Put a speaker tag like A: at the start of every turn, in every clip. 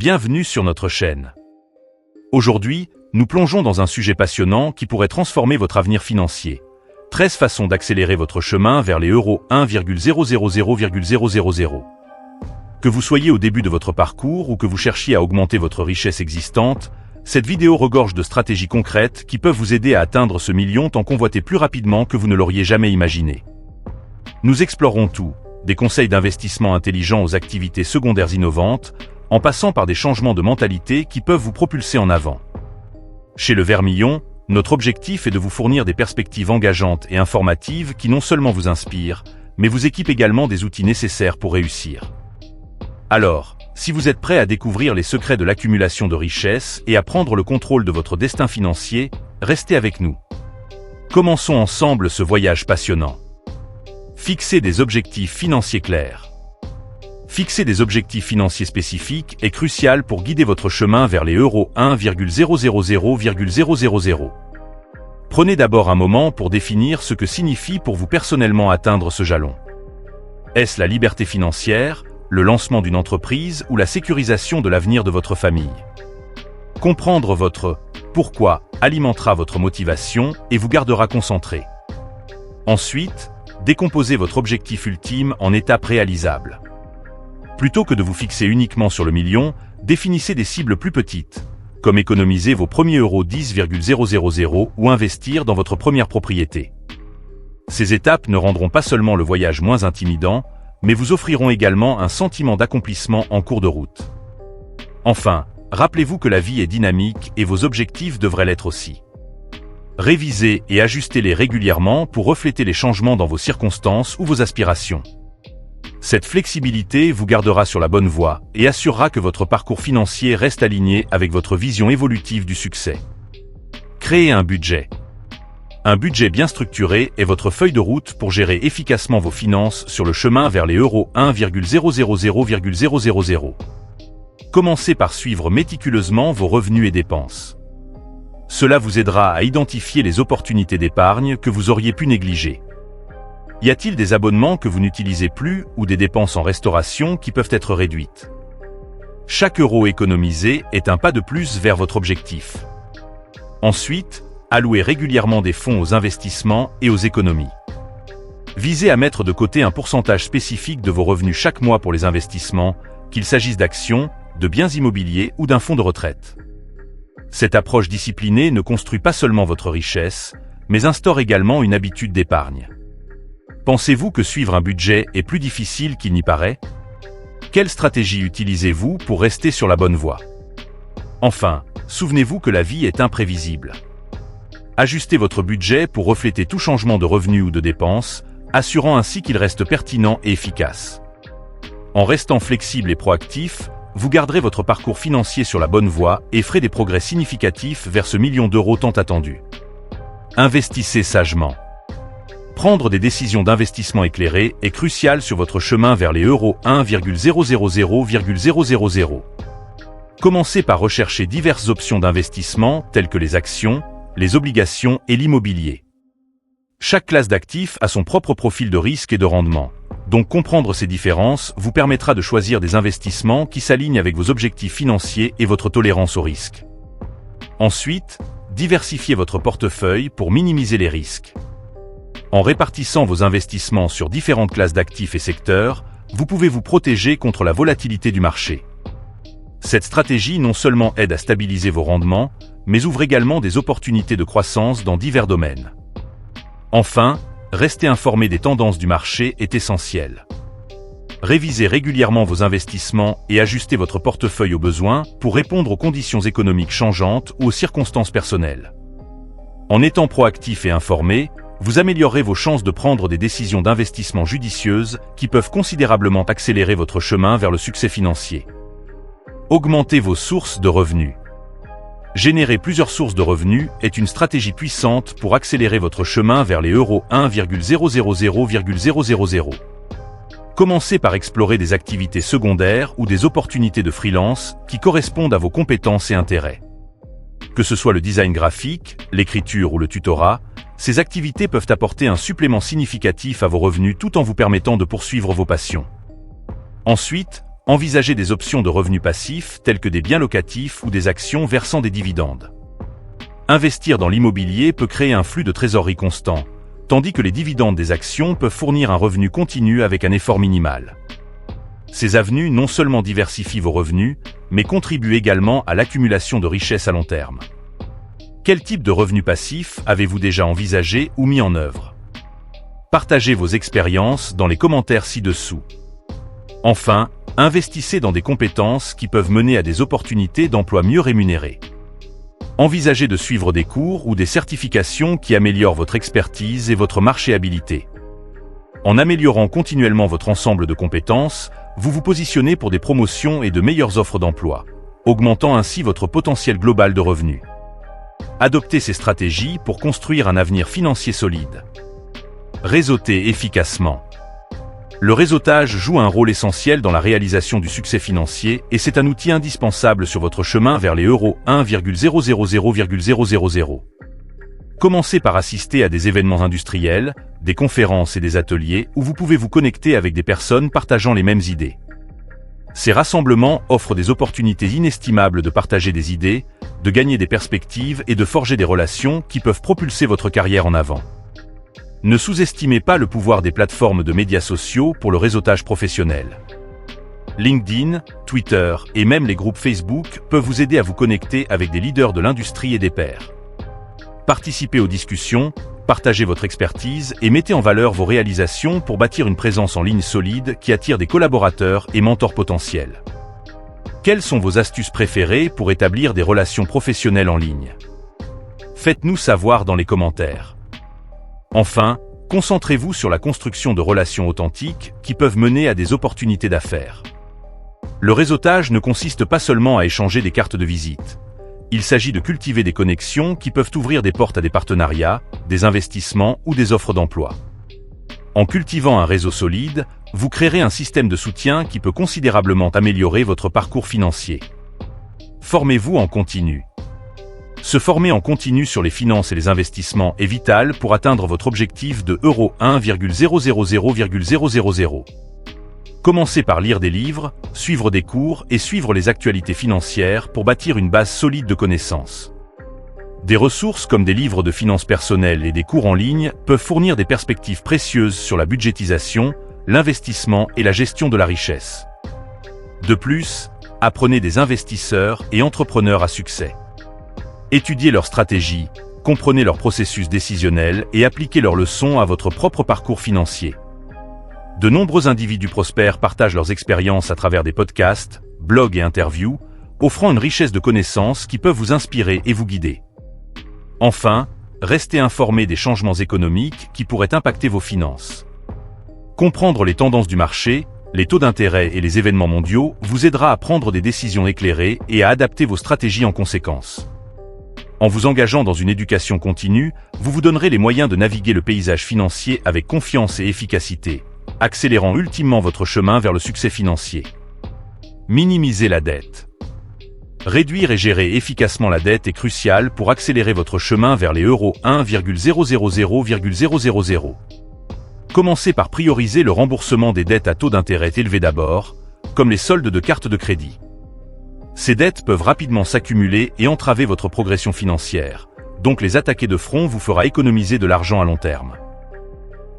A: Bienvenue sur notre chaîne. Aujourd'hui, nous plongeons dans un sujet passionnant qui pourrait transformer votre avenir financier. 13 façons d'accélérer votre chemin vers les euros 1,000,000. Que vous soyez au début de votre parcours ou que vous cherchiez à augmenter votre richesse existante, cette vidéo regorge de stratégies concrètes qui peuvent vous aider à atteindre ce million tant convoité plus rapidement que vous ne l'auriez jamais imaginé. Nous explorerons tout, des conseils d'investissement intelligents aux activités secondaires innovantes, en passant par des changements de mentalité qui peuvent vous propulser en avant. Chez Le Vermillon, notre objectif est de vous fournir des perspectives engageantes et informatives qui non seulement vous inspirent, mais vous équipent également des outils nécessaires pour réussir. Alors, si vous êtes prêt à découvrir les secrets de l'accumulation de richesses et à prendre le contrôle de votre destin financier, restez avec nous. Commençons ensemble ce voyage passionnant. Fixez des objectifs financiers clairs. Fixer des objectifs financiers spécifiques est crucial pour guider votre chemin vers les euros 1,000,000. Prenez d'abord un moment pour définir ce que signifie pour vous personnellement atteindre ce jalon. Est-ce la liberté financière, le lancement d'une entreprise ou la sécurisation de l'avenir de votre famille? Comprendre votre « pourquoi » alimentera votre motivation et vous gardera concentré. Ensuite, décomposez votre objectif ultime en étapes réalisables. Plutôt que de vous fixer uniquement sur le million, définissez des cibles plus petites, comme économiser vos premiers euros 10,000 ou investir dans votre première propriété. Ces étapes ne rendront pas seulement le voyage moins intimidant, mais vous offriront également un sentiment d'accomplissement en cours de route. Enfin, rappelez-vous que la vie est dynamique et vos objectifs devraient l'être aussi. Révisez et ajustez-les régulièrement pour refléter les changements dans vos circonstances ou vos aspirations. Cette flexibilité vous gardera sur la bonne voie et assurera que votre parcours financier reste aligné avec votre vision évolutive du succès. Créez un budget. Un budget bien structuré est votre feuille de route pour gérer efficacement vos finances sur le chemin vers les euros 1,000,000. Commencez par suivre méticuleusement vos revenus et dépenses. Cela vous aidera à identifier les opportunités d'épargne que vous auriez pu négliger. Y a-t-il des abonnements que vous n'utilisez plus ou des dépenses en restauration qui peuvent être réduites? Chaque euro économisé est un pas de plus vers votre objectif. Ensuite, allouez régulièrement des fonds aux investissements et aux économies. Visez à mettre de côté un pourcentage spécifique de vos revenus chaque mois pour les investissements, qu'il s'agisse d'actions, de biens immobiliers ou d'un fonds de retraite. Cette approche disciplinée ne construit pas seulement votre richesse, mais instaure également une habitude d'épargne. Pensez-vous que suivre un budget est plus difficile qu'il n'y paraît? Quelle stratégie utilisez-vous pour rester sur la bonne voie? Enfin, souvenez-vous que la vie est imprévisible. Ajustez votre budget pour refléter tout changement de revenus ou de dépenses, assurant ainsi qu'il reste pertinent et efficace. En restant flexible et proactif, vous garderez votre parcours financier sur la bonne voie et ferez des progrès significatifs vers ce million d'euros tant attendu. Investissez sagement. Prendre des décisions d'investissement éclairées est crucial sur votre chemin vers les euros 1,000,000. Commencez par rechercher diverses options d'investissement telles que les actions, les obligations et l'immobilier. Chaque classe d'actifs a son propre profil de risque et de rendement, donc comprendre ces différences vous permettra de choisir des investissements qui s'alignent avec vos objectifs financiers et votre tolérance au risque. Ensuite, diversifiez votre portefeuille pour minimiser les risques. En répartissant vos investissements sur différentes classes d'actifs et secteurs, vous pouvez vous protéger contre la volatilité du marché. Cette stratégie non seulement aide à stabiliser vos rendements, mais ouvre également des opportunités de croissance dans divers domaines. Enfin, rester informé des tendances du marché est essentiel. Révisez régulièrement vos investissements et ajustez votre portefeuille aux besoins pour répondre aux conditions économiques changeantes ou aux circonstances personnelles. En étant proactif et informé, vous améliorerez vos chances de prendre des décisions d'investissement judicieuses qui peuvent considérablement accélérer votre chemin vers le succès financier. Augmentez vos sources de revenus. Générer plusieurs sources de revenus est une stratégie puissante pour accélérer votre chemin vers les euros 1,000,000. Commencez par explorer des activités secondaires ou des opportunités de freelance qui correspondent à vos compétences et intérêts. Que ce soit le design graphique, l'écriture ou le tutorat, ces activités peuvent apporter un supplément significatif à vos revenus tout en vous permettant de poursuivre vos passions. Ensuite, Envisagez des options de revenus passifs telles que des biens locatifs ou des actions versant des dividendes. Investir dans l'immobilier peut créer un flux de trésorerie constant, tandis que les dividendes des actions peuvent fournir un revenu continu avec un effort minimal. Ces avenues non seulement diversifient vos revenus, mais contribuent également à l'accumulation de richesses à long terme. Quel type de revenus passifs avez-vous déjà envisagé ou mis en œuvre? Partagez vos expériences dans les commentaires ci-dessous. Enfin, investissez dans des compétences qui peuvent mener à des opportunités d'emploi mieux rémunérées. Envisagez de suivre des cours ou des certifications qui améliorent votre expertise et votre marchéabilité. En améliorant continuellement votre ensemble de compétences, vous vous positionnez pour des promotions et de meilleures offres d'emploi, augmentant ainsi votre potentiel global de revenus. Adoptez ces stratégies pour construire un avenir financier solide. Réseauter efficacement. Le réseautage joue un rôle essentiel dans la réalisation du succès financier et c'est un outil indispensable sur votre chemin vers les euros 1,000,000. Commencez par assister à des événements industriels, des conférences et des ateliers où vous pouvez vous connecter avec des personnes partageant les mêmes idées. Ces rassemblements offrent des opportunités inestimables de partager des idées, de gagner des perspectives et de forger des relations qui peuvent propulser votre carrière en avant. Ne sous-estimez pas le pouvoir des plateformes de médias sociaux pour le réseautage professionnel. LinkedIn, Twitter et même les groupes Facebook peuvent vous aider à vous connecter avec des leaders de l'industrie et des pairs. Participez aux discussions, partagez votre expertise et mettez en valeur vos réalisations pour bâtir une présence en ligne solide qui attire des collaborateurs et mentors potentiels. Quelles sont vos astuces préférées pour établir des relations professionnelles en ligne? Faites-nous savoir dans les commentaires. Enfin, concentrez-vous sur la construction de relations authentiques qui peuvent mener à des opportunités d'affaires. Le réseautage ne consiste pas seulement à échanger des cartes de visite. Il s'agit de cultiver des connexions qui peuvent ouvrir des portes à des partenariats, des investissements ou des offres d'emploi. En cultivant un réseau solide, vous créerez un système de soutien qui peut considérablement améliorer votre parcours financier. Formez-vous en continu. Se former en continu sur les finances et les investissements est vital pour atteindre votre objectif de euros 1,000,000. Commencez par lire des livres, suivre des cours et suivre les actualités financières pour bâtir une base solide de connaissances. Des ressources comme des livres de finances personnelles et des cours en ligne peuvent fournir des perspectives précieuses sur la budgétisation, l'investissement et la gestion de la richesse. De plus, apprenez des investisseurs et entrepreneurs à succès. Étudiez leurs stratégies, comprenez leur processus décisionnel et appliquez leurs leçons à votre propre parcours financier. De nombreux individus prospères partagent leurs expériences à travers des podcasts, blogs et interviews, offrant une richesse de connaissances qui peuvent vous inspirer et vous guider. Enfin, restez informés des changements économiques qui pourraient impacter vos finances. Comprendre les tendances du marché, les taux d'intérêt et les événements mondiaux vous aidera à prendre des décisions éclairées et à adapter vos stratégies en conséquence. En vous engageant dans une éducation continue, vous vous donnerez les moyens de naviguer le paysage financier avec confiance et efficacité, accélérant ultimement votre chemin vers le succès financier. Minimiser la dette. Réduire et gérer efficacement la dette est crucial pour accélérer votre chemin vers les euros 1,000,000. Commencez par prioriser le remboursement des dettes à taux d'intérêt élevés d'abord, comme les soldes de cartes de crédit. Ces dettes peuvent rapidement s'accumuler et entraver votre progression financière, donc les attaquer de front vous fera économiser de l'argent à long terme.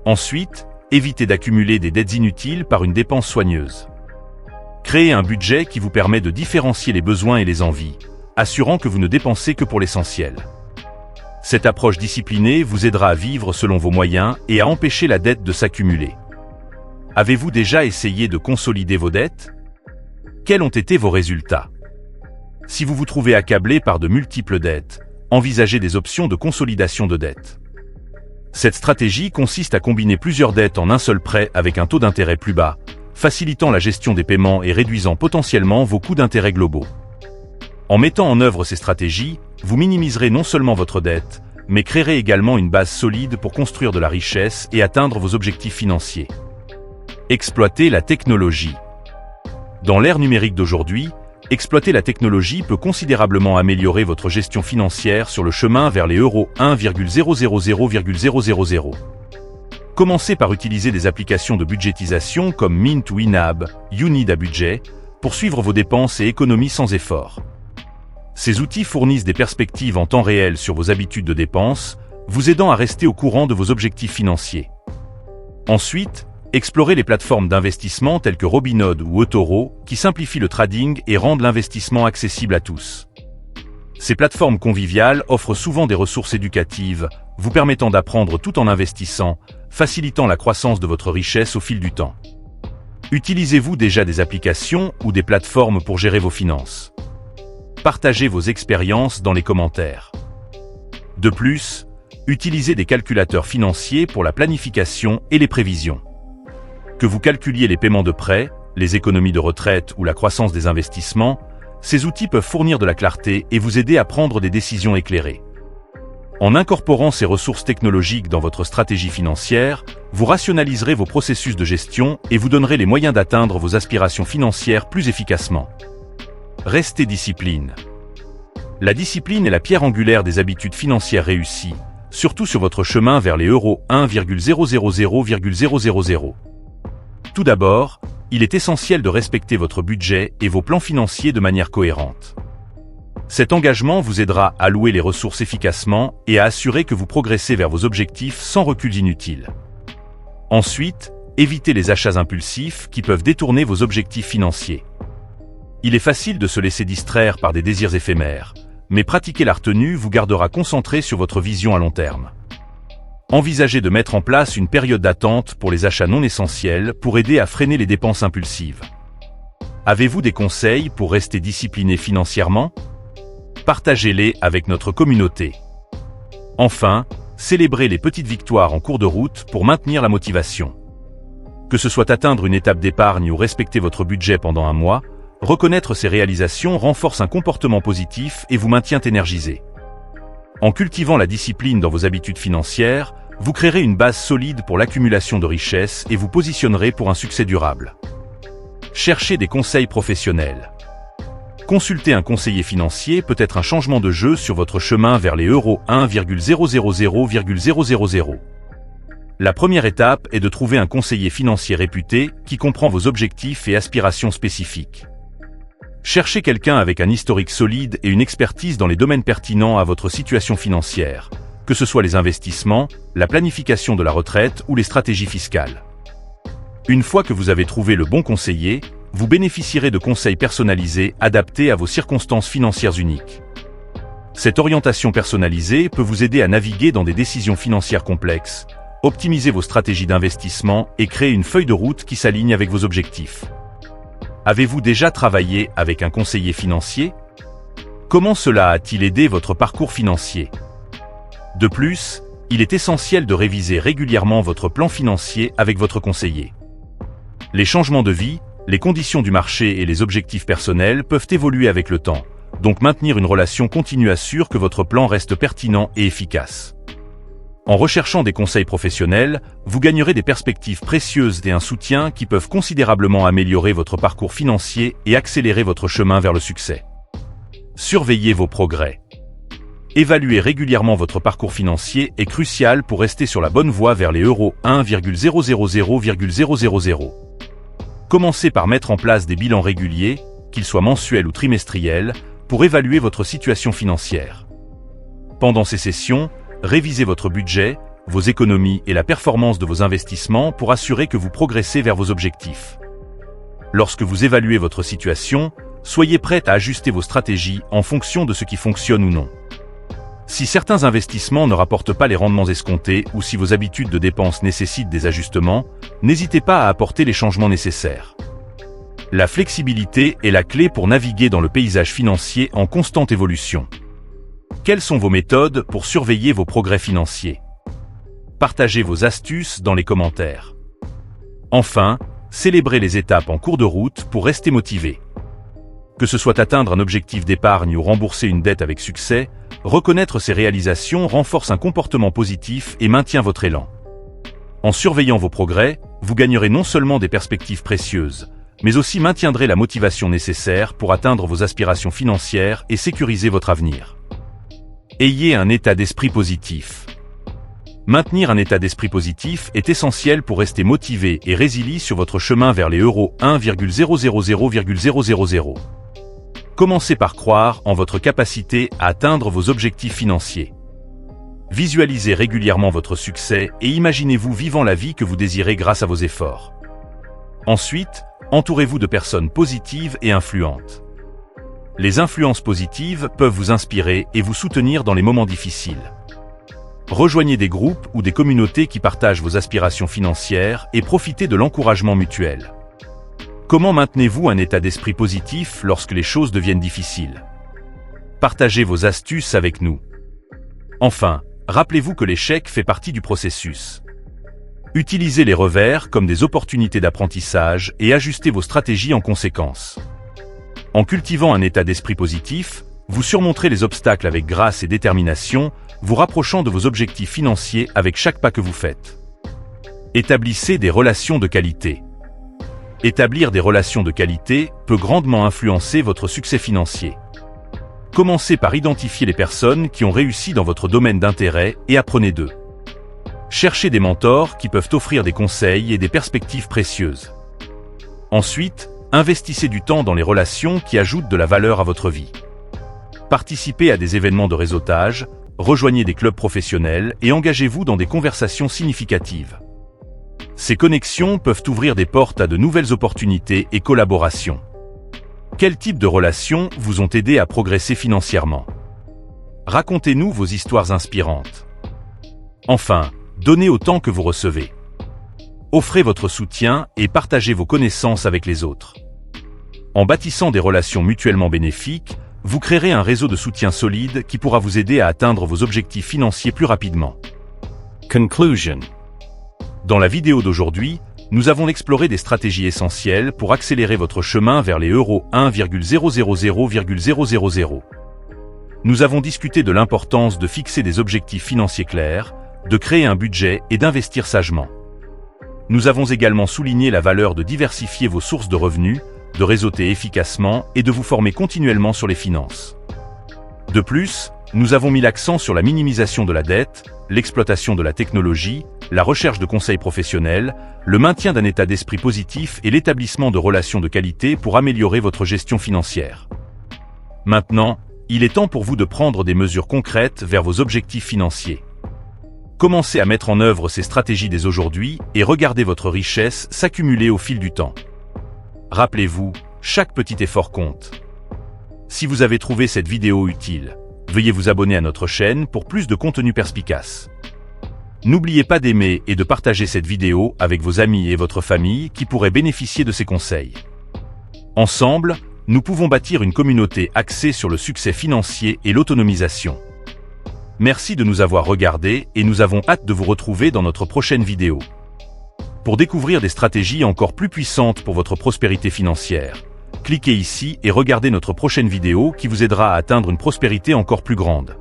A: Ensuite, évitez d'accumuler des dettes inutiles par une dépense soigneuse. Créez un budget qui vous permet de différencier les besoins et les envies, assurant que vous ne dépensez que pour l'essentiel. Cette approche disciplinée vous aidera à vivre selon vos moyens et à empêcher la dette de s'accumuler. Avez-vous déjà essayé de consolider vos dettes? Quels ont été vos résultats? Si vous vous trouvez accablé par de multiples dettes, envisagez des options de consolidation de dettes. Cette stratégie consiste à combiner plusieurs dettes en un seul prêt avec un taux d'intérêt plus bas, facilitant la gestion des paiements et réduisant potentiellement vos coûts d'intérêt globaux. En mettant en œuvre ces stratégies, vous minimiserez non seulement votre dette, mais créerez également une base solide pour construire de la richesse et atteindre vos objectifs financiers. Exploiter la technologie. Dans l'ère numérique d'aujourd'hui, exploiter la technologie peut considérablement améliorer votre gestion financière sur le chemin vers les euros 1,000,000. Commencez par utiliser des applications de budgétisation comme Mint ou Inab, You Need a Budget, pour suivre vos dépenses et économies sans effort. Ces outils fournissent des perspectives en temps réel sur vos habitudes de dépenses, vous aidant à rester au courant de vos objectifs financiers. Ensuite, explorez les plateformes d'investissement telles que Robinhood ou eToro qui simplifient le trading et rendent l'investissement accessible à tous. Ces plateformes conviviales offrent souvent des ressources éducatives, vous permettant d'apprendre tout en investissant, facilitant la croissance de votre richesse au fil du temps. Utilisez-vous déjà des applications ou des plateformes pour gérer vos finances? Partagez vos expériences dans les commentaires. De plus, utilisez des calculateurs financiers pour la planification et les prévisions. Que vous calculiez les paiements de prêts, les économies de retraite ou la croissance des investissements, ces outils peuvent fournir de la clarté et vous aider à prendre des décisions éclairées. En incorporant ces ressources technologiques dans votre stratégie financière, vous rationaliserez vos processus de gestion et vous donnerez les moyens d'atteindre vos aspirations financières plus efficacement. Restez discipline. La discipline est la pierre angulaire des habitudes financières réussies, surtout sur votre chemin vers les euros 1,000,000. Tout d'abord, il est essentiel de respecter votre budget et vos plans financiers de manière cohérente. Cet engagement vous aidera à allouer les ressources efficacement et à assurer que vous progressez vers vos objectifs sans reculs inutiles. Ensuite, évitez les achats impulsifs qui peuvent détourner vos objectifs financiers. Il est facile de se laisser distraire par des désirs éphémères, mais pratiquer la retenue vous gardera concentré sur votre vision à long terme. Envisagez de mettre en place une période d'attente pour les achats non essentiels pour aider à freiner les dépenses impulsives. Avez-vous des conseils pour rester discipliné financièrement? Partagez-les avec notre communauté. Enfin, célébrez les petites victoires en cours de route pour maintenir la motivation. Que ce soit atteindre une étape d'épargne ou respecter votre budget pendant un mois, reconnaître ces réalisations renforce un comportement positif et vous maintient énergisé. En cultivant la discipline dans vos habitudes financières, vous créerez une base solide pour l'accumulation de richesses et vous positionnerez pour un succès durable. Cherchez des conseils professionnels. Consulter un conseiller financier peut être un changement de jeu sur votre chemin vers les euros 1,000,000. La première étape est de trouver un conseiller financier réputé qui comprend vos objectifs et aspirations spécifiques. Cherchez quelqu'un avec un historique solide et une expertise dans les domaines pertinents à votre situation financière, que ce soit les investissements, la planification de la retraite ou les stratégies fiscales. Une fois que vous avez trouvé le bon conseiller, vous bénéficierez de conseils personnalisés adaptés à vos circonstances financières uniques. Cette orientation personnalisée peut vous aider à naviguer dans des décisions financières complexes, optimiser vos stratégies d'investissement et créer une feuille de route qui s'aligne avec vos objectifs. Avez-vous déjà travaillé avec un conseiller financier? Comment cela a-t-il aidé votre parcours financier? De plus, il est essentiel de réviser régulièrement votre plan financier avec votre conseiller. Les changements de vie, les conditions du marché et les objectifs personnels peuvent évoluer avec le temps, donc maintenir une relation continue assure que votre plan reste pertinent et efficace. En recherchant des conseils professionnels, vous gagnerez des perspectives précieuses et un soutien qui peuvent considérablement améliorer votre parcours financier et accélérer votre chemin vers le succès. Surveillez vos progrès. Évaluer régulièrement votre parcours financier est crucial pour rester sur la bonne voie vers les euros 1,000,000. Commencez par mettre en place des bilans réguliers, qu'ils soient mensuels ou trimestriels, pour évaluer votre situation financière. Pendant ces sessions, révisez votre budget, vos économies et la performance de vos investissements pour assurer que vous progressez vers vos objectifs. Lorsque vous évaluez votre situation, soyez prêt à ajuster vos stratégies en fonction de ce qui fonctionne ou non. Si certains investissements ne rapportent pas les rendements escomptés ou si vos habitudes de dépenses nécessitent des ajustements, n'hésitez pas à apporter les changements nécessaires. La flexibilité est la clé pour naviguer dans le paysage financier en constante évolution. Quelles sont vos méthodes pour surveiller vos progrès financiers? Partagez vos astuces dans les commentaires. Enfin, célébrez les étapes en cours de route pour rester motivé. Que ce soit atteindre un objectif d'épargne ou rembourser une dette avec succès, reconnaître ces réalisations renforce un comportement positif et maintient votre élan. En surveillant vos progrès, vous gagnerez non seulement des perspectives précieuses, mais aussi maintiendrez la motivation nécessaire pour atteindre vos aspirations financières et sécuriser votre avenir. Ayez un état d'esprit positif. Maintenir un état d'esprit positif est essentiel pour rester motivé et résilient sur votre chemin vers les euros 1,000,000. Commencez par croire en votre capacité à atteindre vos objectifs financiers. Visualisez régulièrement votre succès et imaginez-vous vivant la vie que vous désirez grâce à vos efforts. Ensuite, entourez-vous de personnes positives et influentes. Les influences positives peuvent vous inspirer et vous soutenir dans les moments difficiles. Rejoignez des groupes ou des communautés qui partagent vos aspirations financières et profitez de l'encouragement mutuel. Comment maintenez-vous un état d'esprit positif lorsque les choses deviennent difficiles? Partagez vos astuces avec nous. Enfin, rappelez-vous que l'échec fait partie du processus. Utilisez les revers comme des opportunités d'apprentissage et ajustez vos stratégies en conséquence. En cultivant un état d'esprit positif, vous surmonterez les obstacles avec grâce et détermination, vous rapprochant de vos objectifs financiers avec chaque pas que vous faites. Établissez des relations de qualité. Établir des relations de qualité peut grandement influencer votre succès financier. Commencez par identifier les personnes qui ont réussi dans votre domaine d'intérêt et apprenez d'eux. Cherchez des mentors qui peuvent offrir des conseils et des perspectives précieuses. Ensuite, investissez du temps dans les relations qui ajoutent de la valeur à votre vie. Participez à des événements de réseautage, rejoignez des clubs professionnels et engagez-vous dans des conversations significatives. Ces connexions peuvent ouvrir des portes à de nouvelles opportunités et collaborations. Quel type de relations vous ont aidé à progresser financièrement? Racontez-nous vos histoires inspirantes. Enfin, donnez autant que vous recevez. Offrez votre soutien et partagez vos connaissances avec les autres. En bâtissant des relations mutuellement bénéfiques, vous créerez un réseau de soutien solide qui pourra vous aider à atteindre vos objectifs financiers plus rapidement. Conclusion. Dans la vidéo d'aujourd'hui, nous avons exploré des stratégies essentielles pour accélérer votre chemin vers les euros 1,000,000. Nous avons discuté de l'importance de fixer des objectifs financiers clairs, de créer un budget et d'investir sagement. Nous avons également souligné la valeur de diversifier vos sources de revenus, de réseauter efficacement et de vous former continuellement sur les finances. De plus, nous avons mis l'accent sur la minimisation de la dette, l'exploitation de la technologie, la recherche de conseils professionnels, le maintien d'un état d'esprit positif et l'établissement de relations de qualité pour améliorer votre gestion financière. Maintenant, il est temps pour vous de prendre des mesures concrètes vers vos objectifs financiers. Commencez à mettre en œuvre ces stratégies dès aujourd'hui et regardez votre richesse s'accumuler au fil du temps. Rappelez-vous, chaque petit effort compte. Si vous avez trouvé cette vidéo utile, veuillez vous abonner à notre chaîne pour plus de contenu perspicace. N'oubliez pas d'aimer et de partager cette vidéo avec vos amis et votre famille qui pourraient bénéficier de ces conseils. Ensemble, nous pouvons bâtir une communauté axée sur le succès financier et l'autonomisation. Merci de nous avoir regardés et nous avons hâte de vous retrouver dans notre prochaine vidéo. Pour découvrir des stratégies encore plus puissantes pour votre prospérité financière, cliquez ici et regardez notre prochaine vidéo qui vous aidera à atteindre une prospérité encore plus grande.